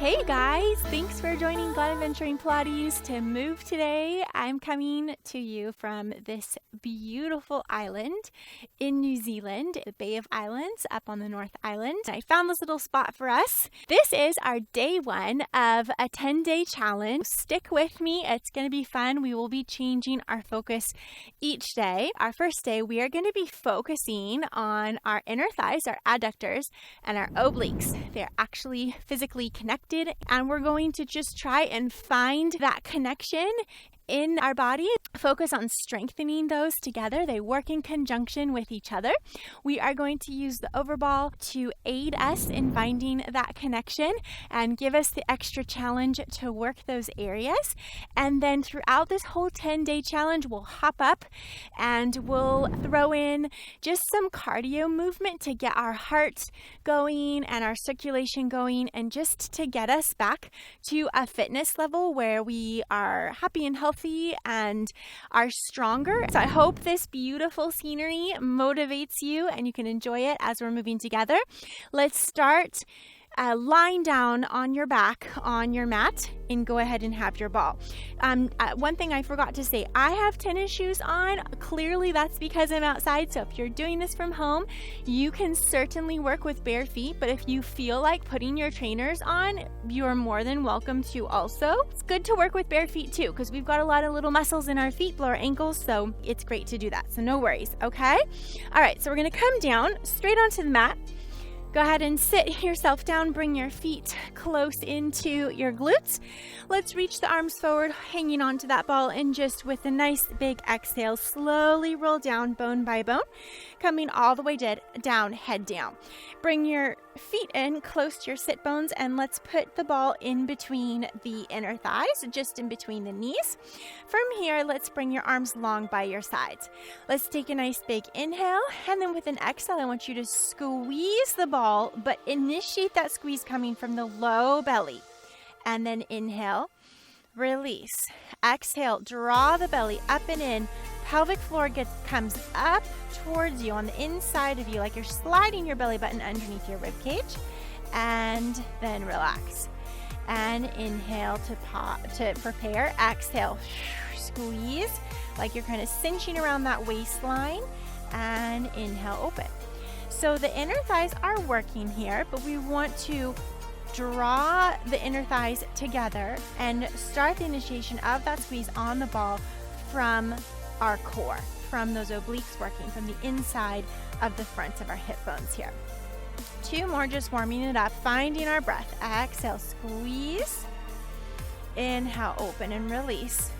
Hey guys, thanks for joining Glad Adventuring Pilates to move today. I'm coming to you from this beautiful island in New Zealand, the Bay of Islands up on the North Island. I found this little spot for us. This is our day one of a 10-day challenge. Stick with me, it's going to be fun. We will be changing our focus each day. Our first day, we are going to be focusing on our inner thighs, our adductors, and our obliques. They're actually physically connected, and we're going to just try and find that connection in our body. Focus on strengthening those together. They work in conjunction with each other. We are going to use the overball to aid us in finding that connection and give us the extra challenge to work those areas. And then throughout this whole 10-day challenge, we'll hop up and we'll throw in just some cardio movement to get our heart going and our circulation going, and just to get us back to a fitness level where we are happy and healthy and are stronger. So I hope this beautiful scenery motivates you and you can enjoy it as we're moving together. Let's start lying down on your back on your mat and go ahead and have your ball. One thing I forgot to say, I have tennis shoes on. Clearly that's because I'm outside. So if you're doing this from home, you can certainly work with bare feet, but if you feel like putting your trainers on, you're more than welcome to also. It's good to work with bare feet too, because we've got a lot of little muscles in our feet below our ankles, so it's great to do that. So no worries, okay? All right, so we're gonna come down straight onto the mat. Go ahead and sit yourself down, bring your feet close into your glutes. Let's reach the arms forward, hanging onto that ball, and just with a nice big exhale, slowly roll down bone by bone, coming all the way down, head down. Bring your feet in close to your sit bones, and let's put the ball in between the inner thighs, just in between the knees. From here, let's bring your arms long by your sides. Let's take a nice big inhale, and then with an exhale, I want you to squeeze the ball, but initiate that squeeze coming from the low belly. And then inhale, release. Exhale, draw the belly up and in. Pelvic floor comes up towards you on the inside of you, like you're sliding your belly button underneath your rib cage. And then relax. And inhale to prepare. Exhale, squeeze like you're kind of cinching around that waistline. And inhale, open. So the inner thighs are working here, but we want to draw the inner thighs together and start the initiation of that squeeze on the ball from our core, from those obliques working from the inside of the fronts of our hip bones here. 2 more, just warming it up, finding our breath. Exhale, squeeze. Inhale, open and release.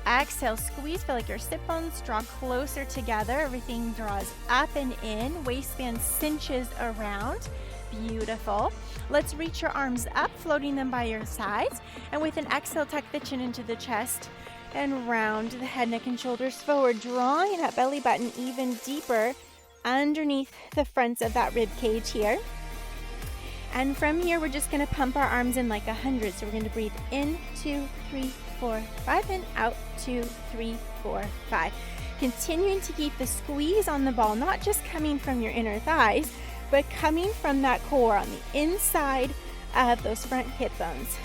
Exhale, squeeze, feel like your sit bones draw closer together. Everything draws up and in. Waistband cinches around. Beautiful. Let's reach your arms up, floating them by your sides. And with an exhale, tuck the chin into the chest and round the head, neck, and shoulders forward, drawing that belly button even deeper underneath the fronts of that rib cage here. And from here, we're just going to pump our arms in like 100. So we're going to breathe in, 2, 3, 4, 5, and out, 2, 3, 4, 5. Continuing to keep the squeeze on the ball, not just coming from your inner thighs, but coming from that core on the inside of those front hip bones.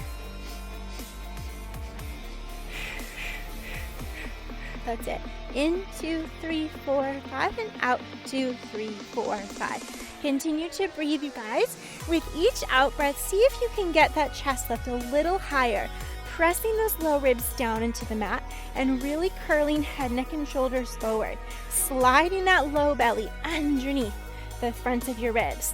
That's it. In, 2, 3, 4, 5, and out, 2, 3, 4, 5. Continue to breathe, you guys. With each out breath, see if you can get that chest lift a little higher, pressing those low ribs down into the mat and really curling head, neck, and shoulders forward, sliding that low belly underneath the fronts of your ribs.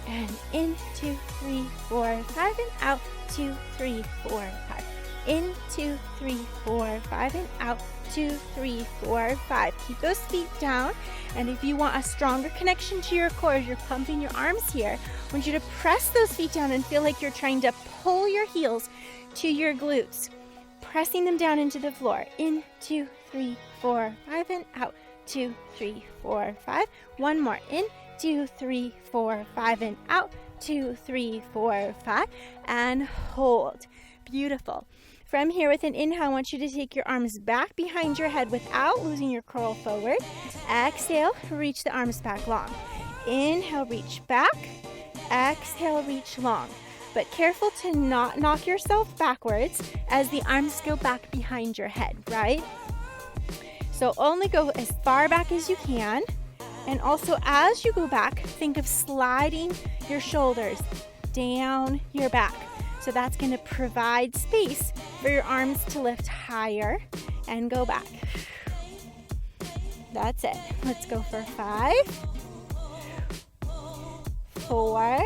And in, 2, 3, 4, 5, and out, 2, 3, 4, 5. In, 2, 3, 4, 5, and out, 2, 3, 4, 5. Keep those feet down. And if you want a stronger connection to your core as you're pumping your arms here, I want you to press those feet down and feel like you're trying to pull your heels to your glutes, pressing them down into the floor. In, 2, 3, 4, 5, and out, 2, 3, 4, 5. One more. In, 2, 3, 4, 5, and out, 2, 3, 4, 5. And hold. Beautiful. From here, with an inhale, I want you to take your arms back behind your head without losing your curl forward. Exhale, reach the arms back long. Inhale, reach back. Exhale, reach long. but careful to not knock yourself backwards as the arms go back behind your head, right? So only go as far back as you can. And also as you go back, think of sliding your shoulders down your back. So that's going to provide space for your arms to lift higher and go back. That's it. Let's go for 5, 4,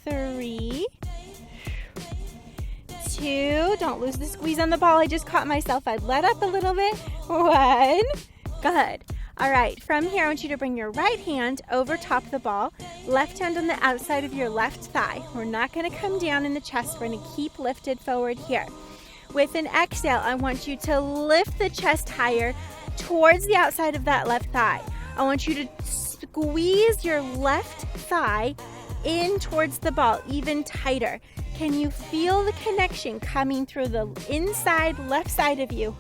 3, 2. Don't lose the squeeze on the ball. I just caught myself. I'd let up a little bit. 1. Good. All right, from here, I want you to bring your right hand over top of the ball, left hand on the outside of your left thigh. We're not going to come down in the chest. We're going to keep lifted forward here. With an exhale, I want you to lift the chest higher towards the outside of that left thigh. I want you to squeeze your left thigh in towards the ball even tighter. Can you feel the connection coming through the inside left side of you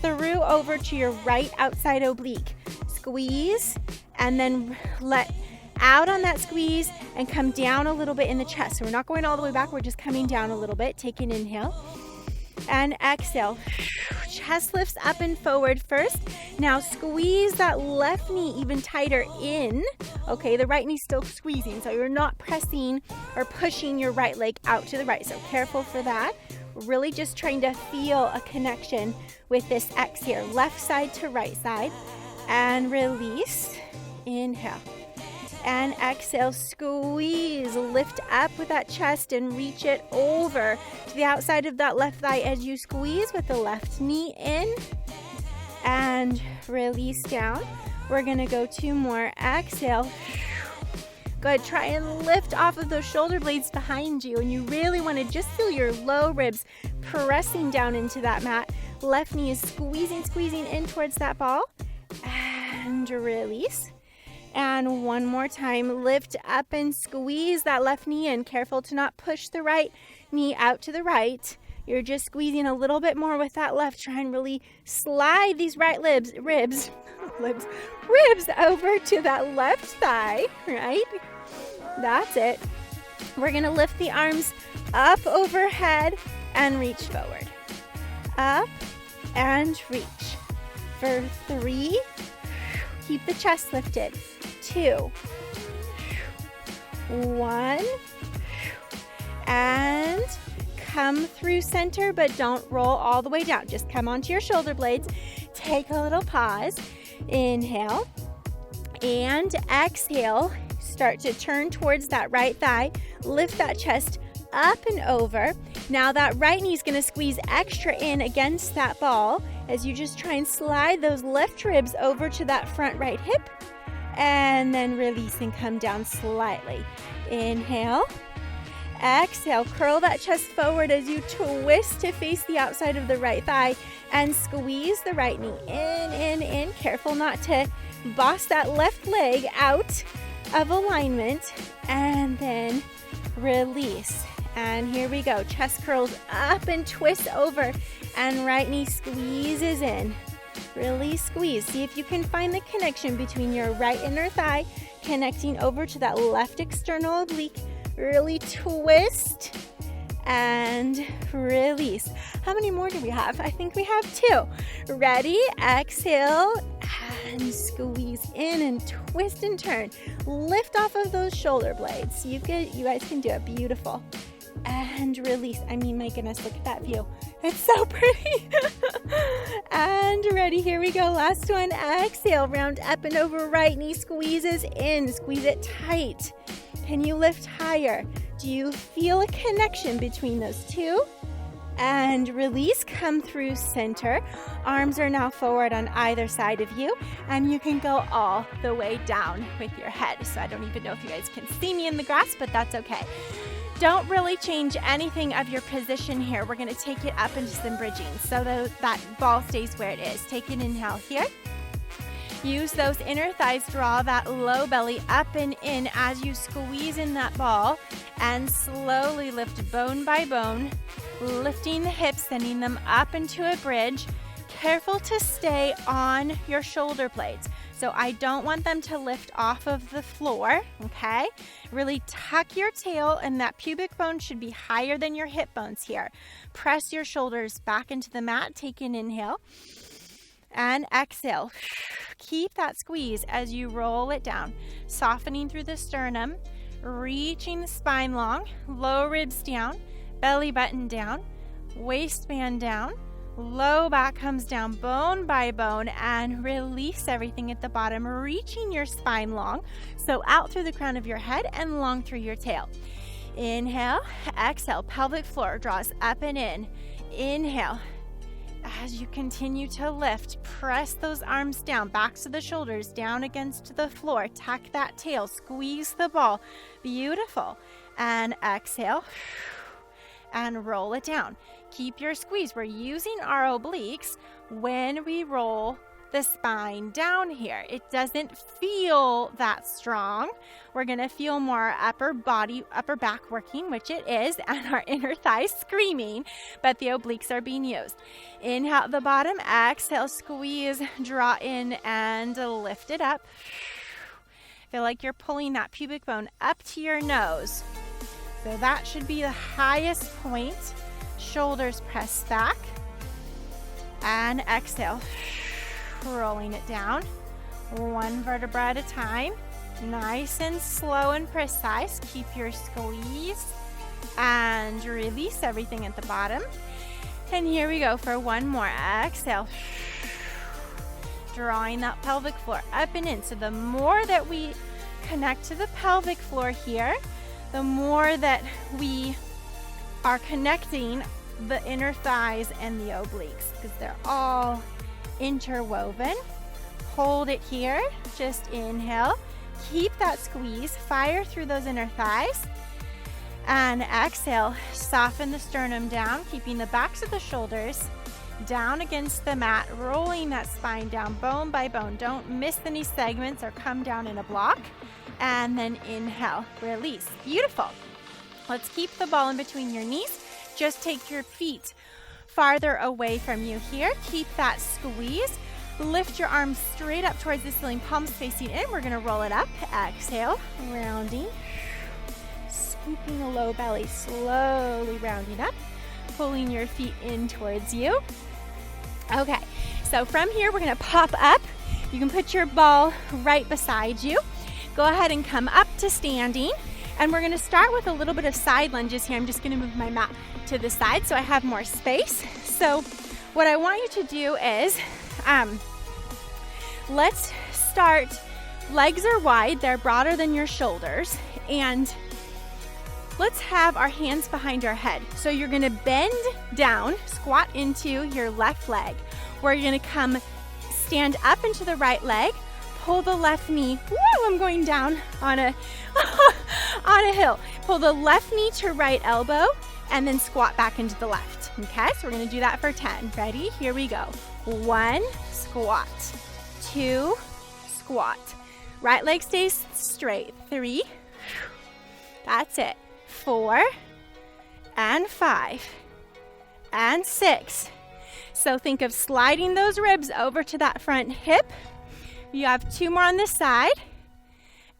through over to your right outside oblique? Squeeze and then let out on that squeeze and come down a little bit in the chest. So we're not going all the way back, we're just coming down a little bit. Take an inhale and exhale. Chest lifts up and forward first. Now squeeze that left knee even tighter in. Okay, the right knee's still squeezing, so you're not pressing or pushing your right leg out to the right. So careful for that. Really just trying to feel a connection with this X here. Left side to right side. And release. Inhale. And exhale, squeeze, lift up with that chest and reach it over to the outside of that left thigh as you squeeze with the left knee in and release down. We're gonna go 2 more. Exhale. Good, try and lift off of those shoulder blades behind you, and you really wanna just feel your low ribs pressing down into that mat. Left knee is squeezing in towards that ball and release. And one more time, lift up and squeeze that left knee in. Careful to not push the right knee out to the right. You're just squeezing a little bit more with that left. Try and really slide these right ribs over to that left thigh, right? That's it. We're gonna lift the arms up overhead and reach forward. Up and reach. For 3, keep the chest lifted. 2, 1, and come through center, but don't roll all the way down. Just come onto your shoulder blades. Take a little pause. Inhale and exhale. Start to turn towards that right thigh. Lift that chest up and over. Now that right knee is going to squeeze extra in against that ball as you just try and slide those left ribs over to that front right hip. And then release and come down slightly. Inhale. Exhale. Curl that chest forward as you twist to face the outside of the right thigh and squeeze the right knee in. Careful not to boss that left leg out of alignment. And then release. And here we go. Chest curls up and twist over. And right knee squeezes in. Really squeeze. See if you can find the connection between your right inner thigh connecting over to that left external oblique. Really twist and release. How many more do we have? I think we have 2. Ready? Exhale and squeeze in and twist and turn. Lift off of those shoulder blades. You guys can do it. Beautiful. And release. I mean, my goodness, look at that view. It's so pretty. And ready, here we go. Last one. Exhale, round up and over. Right knee squeezes in. Squeeze it tight. Can you lift higher? Do you feel a connection between those two? And release, come through center. Arms are now forward on either side of you, and you can go all the way down with your head. So I don't even know if you guys can see me in the grass, but that's okay. Don't really change anything of your position here. We're gonna take it up into some bridging so that ball stays where it is. Take an inhale here. Use those inner thighs, draw that low belly up and in as you squeeze in that ball and slowly lift bone by bone, lifting the hips, sending them up into a bridge. Careful to stay on your shoulder blades. So I don't want them to lift off of the floor, okay? Really tuck your tail, and that pubic bone should be higher than your hip bones here. Press your shoulders back into the mat. Take an inhale and exhale. Keep that squeeze as you roll it down, softening through the sternum, reaching the spine long, low ribs down, belly button down, waistband down, low back comes down bone by bone, and release everything at the bottom, reaching your spine long, so out through the crown of your head and long through your tail. Inhale, exhale, pelvic floor draws up and in. Inhale. As you continue to lift, press those arms down, backs of the shoulders down against the floor. Tuck that tail, squeeze the ball. Beautiful. And exhale and roll it down. Keep your squeeze. We're using our obliques when we roll the spine down here. It doesn't feel that strong. We're going to feel more upper back working, which it is, and our inner thighs screaming, but the obliques are being used. Inhale at the bottom, exhale, squeeze, draw in and lift it up. Feel like you're pulling that pubic bone up to your nose. So that should be the highest point. Shoulders press back and exhale. Rolling it down, one vertebra at a time, nice and slow and precise. Keep your squeeze and release everything at the bottom. And here we go for one more. Exhale, drawing that pelvic floor up and in. So the more that we connect to the pelvic floor here, the more that we are connecting the inner thighs and the obliques, because they're all interwoven. Hold it here. Just inhale. Keep that squeeze. Fire through those inner thighs. And exhale. Soften the sternum down, keeping the backs of the shoulders down against the mat, rolling that spine down bone by bone. Don't miss any segments or come down in a block. And then inhale. Release. Beautiful. Let's keep the ball in between your knees. Just take your feet farther away from you here. Keep that squeeze. Lift your arms straight up towards the ceiling, palms facing in. We're going to roll it up. Exhale, rounding. Scooping a low belly, slowly rounding up. Pulling your feet in towards you. Okay, so from here, we're going to pop up. You can put your ball right beside you. Go ahead and come up to standing. And we're going to start with a little bit of side lunges here. I'm just going to move my mat to the side so I have more space. So what I want you to do is, let's start, legs are wide, they're broader than your shoulders, and let's have our hands behind our head. So you're going to bend down, squat into your left leg, where you're going to come stand up into the right leg, pull the left knee. Woo, I'm going down on a on a hill. Pull the left knee to right elbow and then squat back into the left. Okay, so we're going to do that for 10. Ready? Here we go. 1, squat. 2, squat. Right leg stays straight. 3. That's it. 4 and 5 and 6. So think of sliding those ribs over to that front hip. You have 2 more on this side.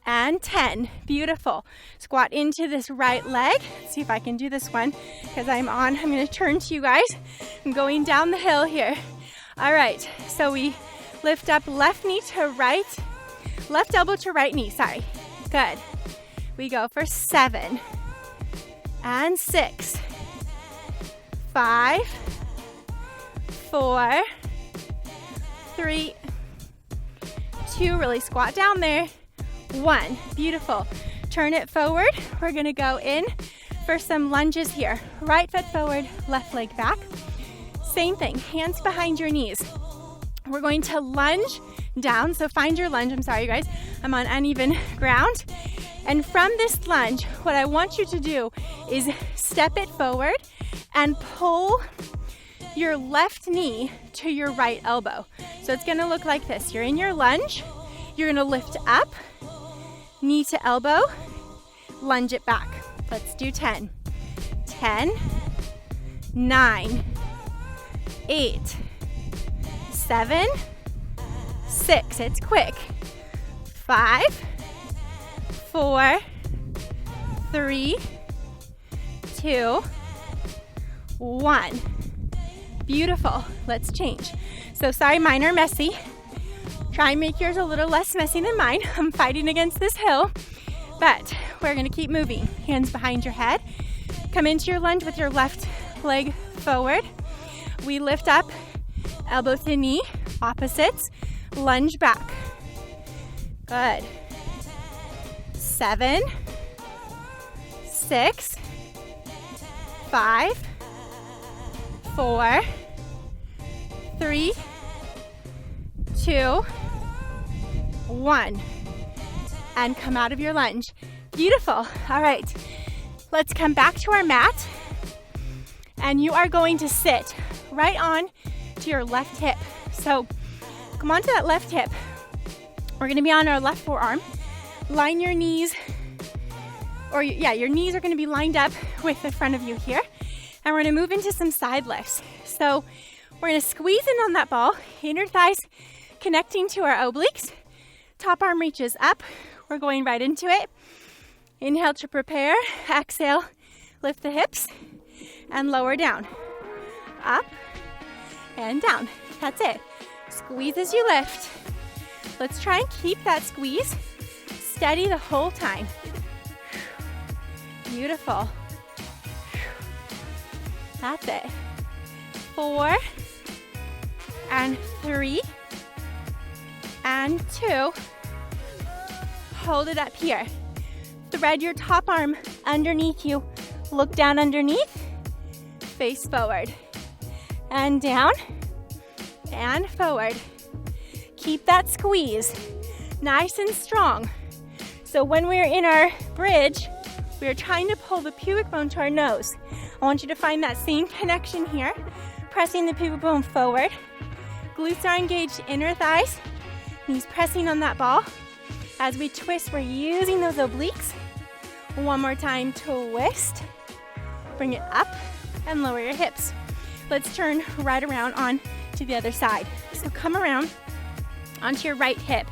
And 10. Beautiful. Squat into this right leg. Let's see if I can do this one because I'm going to turn to you guys. I'm going down the hill here. All right. So we lift up left knee to right, left elbow to right knee. Sorry. Good. We go for 7 and 6, 5, 4, 3, 2. Really squat down there. 1. Beautiful. Turn it forward. We're going to go in for some lunges here. Right foot forward, left leg back. Same thing. Hands behind your knees. We're going to lunge down. So find your lunge. I'm sorry, you guys. I'm on uneven ground. And from this lunge, what I want you to do is step it forward and pull your left knee to your right elbow. So it's going to look like this. You're in your lunge. You're going to lift up, knee to elbow, lunge it back. Let's do 10. 10, 9, 8, 7, 6. It's quick. 5, 4, 3, 2, 1. Beautiful. Let's change. So sorry, mine are messy. Try and make yours a little less messy than mine. I'm fighting against this hill, but we're gonna keep moving. Hands behind your head. Come into your lunge with your left leg forward. We lift up, elbow to knee, opposites, lunge back. Good. 7, 6, 5, 4, 3, 2, 1. And come out of your lunge. Beautiful. All right. Let's come back to our mat. And you are going to sit right on to your left hip. So come onto that left hip. We're going to be on our left forearm. Line your knees, your knees are going to be lined up with the front of you here. And we're going to move into some side lifts. So we're going to squeeze in on that ball, inner thighs connecting to our obliques. Top arm reaches up. We're going right into it. Inhale to prepare. Exhale, lift the hips and lower down. Up and down. That's it. Squeeze as you lift. Let's try and keep that squeeze steady the whole time. Beautiful. That's it. 4 and 3 and 2. Hold it up here. Thread your top arm underneath you. Look down underneath. Face forward. And down. And forward. Keep that squeeze nice and strong. So when we're in our bridge, we're trying to pull the pubic bone to our nose. I want you to find that same connection here. Pressing the pubic bone forward. Glutes are engaged, inner thighs. Knees pressing on that ball. As we twist, we're using those obliques. One more time, twist. Bring it up and lower your hips. Let's turn right around on to the other side. So come around onto your right hip.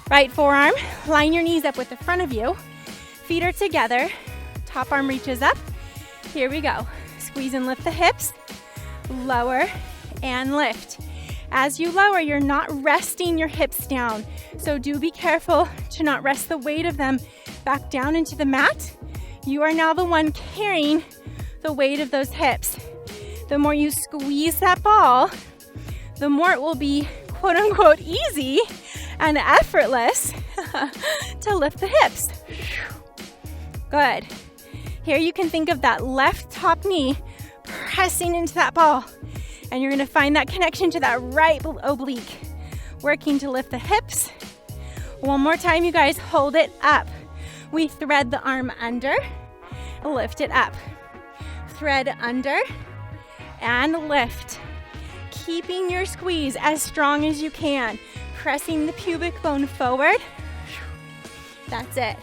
Right forearm, line your knees up with the front of you. Feet are together. Top arm reaches up. Here we go. Squeeze and lift the hips. Lower and lift. As you lower, you're not resting your hips down. So do be careful to not rest the weight of them back down into the mat. You are now the one carrying the weight of those hips. The more you squeeze that ball, the more it will be quote unquote easy and effortless to lift the hips. Good. Here you can think of that left top knee pressing into that ball. And you're going to find that connection to that right oblique. Working to lift the hips. One more time, you guys. Hold it up. We thread the arm under. Lift it up. Thread under. And lift. Keeping your squeeze as strong as you can. Pressing the pubic bone forward. That's it.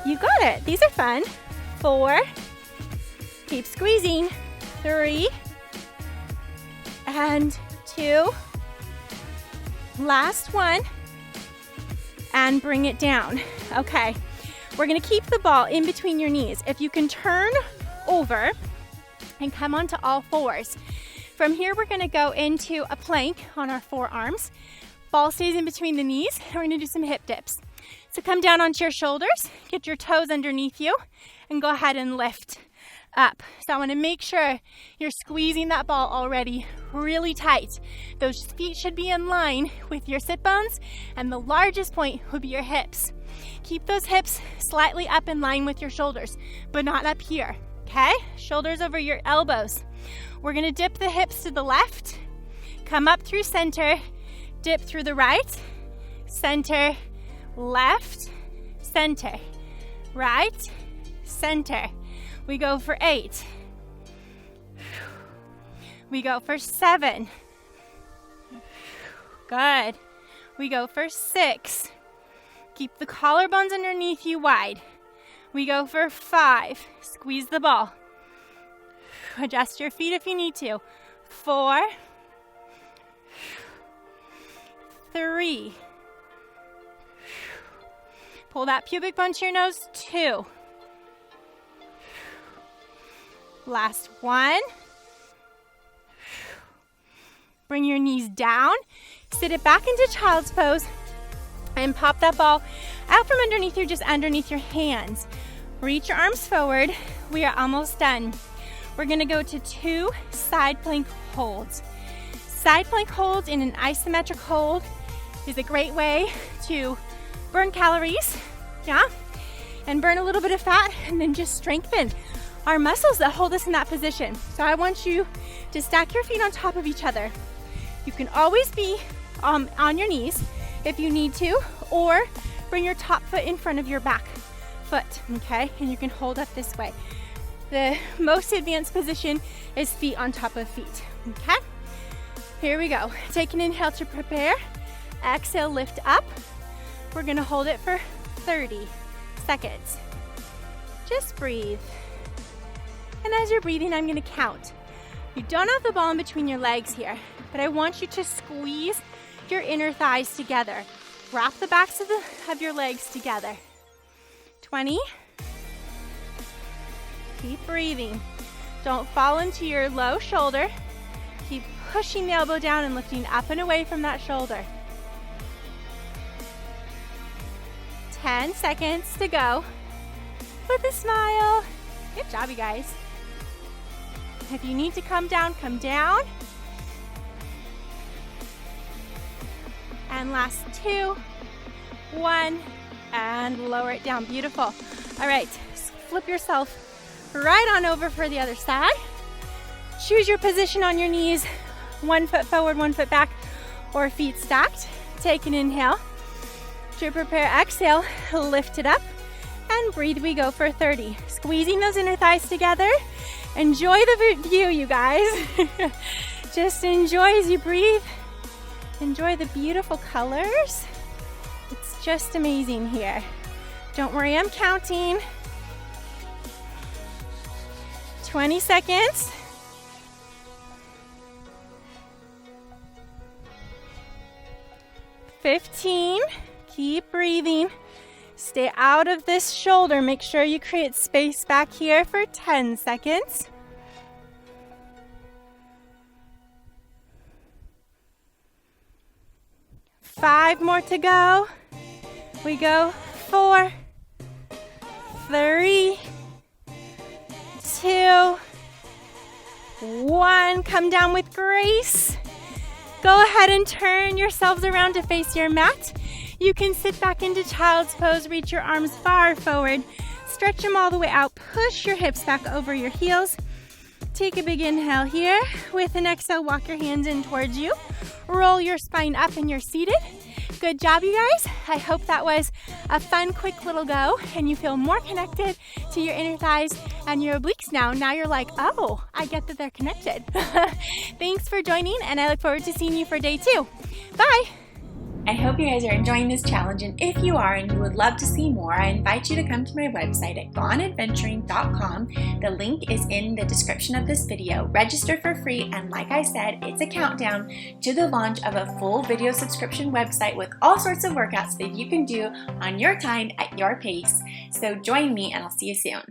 You got it. These are fun. 4. Keep squeezing. 3. And 2. Last one. And bring it down. Okay. We're going to keep the ball in between your knees. If you can turn over and come onto all fours. From here, we're going to go into a plank on our forearms. Ball stays in between the knees. And we're going to do some hip dips. So come down onto your shoulders. Get your toes underneath you. And go ahead and lift up. So I want to make sure you're squeezing that ball already really tight. Those feet should be in line with your sit bones, and the largest point would be your hips. Keep those hips slightly up in line with your shoulders, but not up here, okay? Shoulders over your elbows. We're going to dip the hips to the left, come up through center, dip through the right, center, left, center, right, center. We go for 8. We go for 7. Good. We go for 6. Keep the collarbones underneath you wide. We go for 5. Squeeze the ball. Adjust your feet if you need to. 4. 3. Pull that pubic bone to your nose. 2. Last 1. Bring your knees down. Sit it back into child's pose and pop that ball out from underneath you, just underneath your hands. Reach your arms forward. We are almost done. We're gonna go to 2 side plank holds. Side plank holds in an isometric hold is a great way to burn calories, and burn a little bit of fat, and then just strengthen our muscles that hold us in that position. So I want you to stack your feet on top of each other. You can always be on your knees if you need to, or bring your top foot in front of your back foot, okay? And you can hold up this way. The most advanced position is feet on top of feet, okay? Here we go. Take an inhale to prepare. Exhale, lift up. We're gonna hold it for 30 seconds. Just breathe. And as you're breathing, I'm gonna count. You don't have the ball in between your legs here, but I want you to squeeze your inner thighs together. Wrap the backs of your legs together. 20. Keep breathing. Don't fall into your low shoulder. Keep pushing the elbow down and lifting up and away from that shoulder. 10 seconds to go with a smile. Good job, you guys. If you need to come down, come down. And last 2, 1, and lower it down. Beautiful. All right, flip yourself right on over for the other side. Choose your position on your knees, 1 foot forward, 1 foot back, or feet stacked. Take an inhale. To prepare, exhale, lift it up, and breathe. We go for 30. Squeezing those inner thighs together. Enjoy the view, you guys. Just enjoy as you breathe. Enjoy the beautiful colors. It's just amazing here. Don't worry, I'm counting. 20 seconds. 15. Keep breathing. Stay out of this shoulder. Make sure you create space back here for 10 seconds. 5 more to go. We go 4, 3, 2, 1. Come down with grace. Go ahead and turn yourselves around to face your mat. You can sit back into child's pose, reach your arms far forward, stretch them all the way out, push your hips back over your heels. Take a big inhale here. With an exhale, walk your hands in towards you. Roll your spine up and you're seated. Good job, you guys. I hope that was a fun, quick little go and you feel more connected to your inner thighs and your obliques now. Now you're like, oh, I get that they're connected. Thanks for joining, and I look forward to seeing you for day 2. Bye. I hope you guys are enjoying this challenge, and if you are and you would love to see more, I invite you to come to my website at goneadventuring.com. The link is in the description of this video. Register for free, and like I said, it's a countdown to the launch of a full video subscription website with all sorts of workouts that you can do on your time at your pace. So join me, and I'll see you soon.